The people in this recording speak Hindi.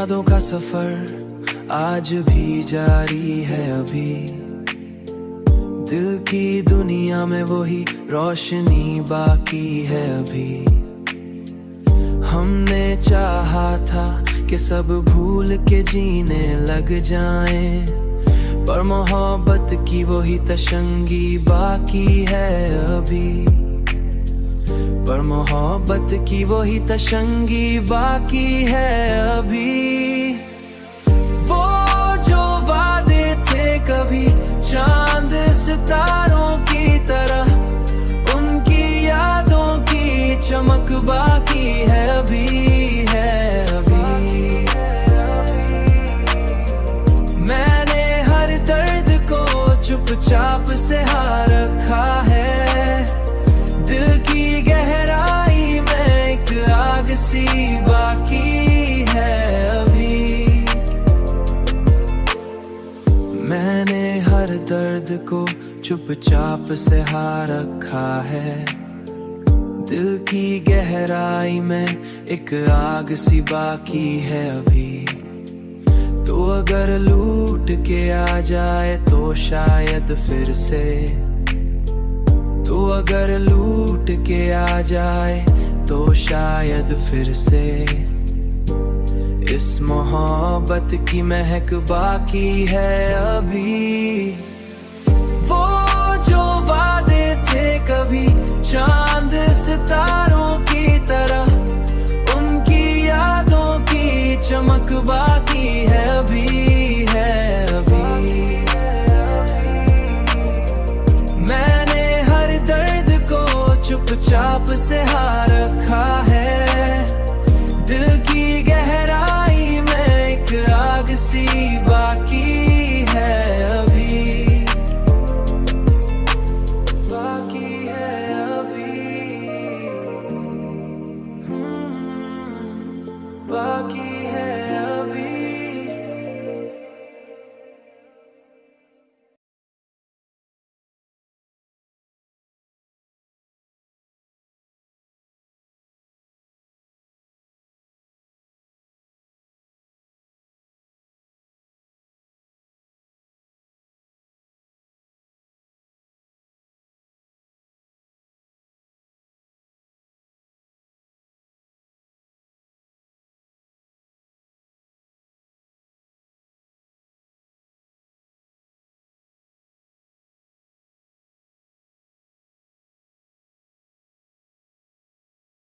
यादों का सफर आज भी जारी है अभी, दिल की दुनिया में वही रोशनी बाकी है अभी। हमने चाहा था कि सब भूल के जीने लग जाएं, पर मोहब्बत की वही तशंगी बाकी है अभी, पर मोहब्बत की वही तशंगी बाकी है अभी। वो जो वादे थे कभी चांद सितारों की तरह, उनकी यादों की चमक बाकी है अभी, है अभी। मैंने हर दर्द को चुपचाप से हार रखा है, दिल की गहराई में एक आग सी बाकी है अभी। मैंने हर दर्द को चुपचाप से हार रखा है, दिल की गहराई में एक आग सी बाकी है अभी। तो अगर लूट के आ जाए तो शायद फिर से, तो अगर लूट के आ जाए तो शायद फिर से, इस मोहब्बत की महक बाकी है अभी।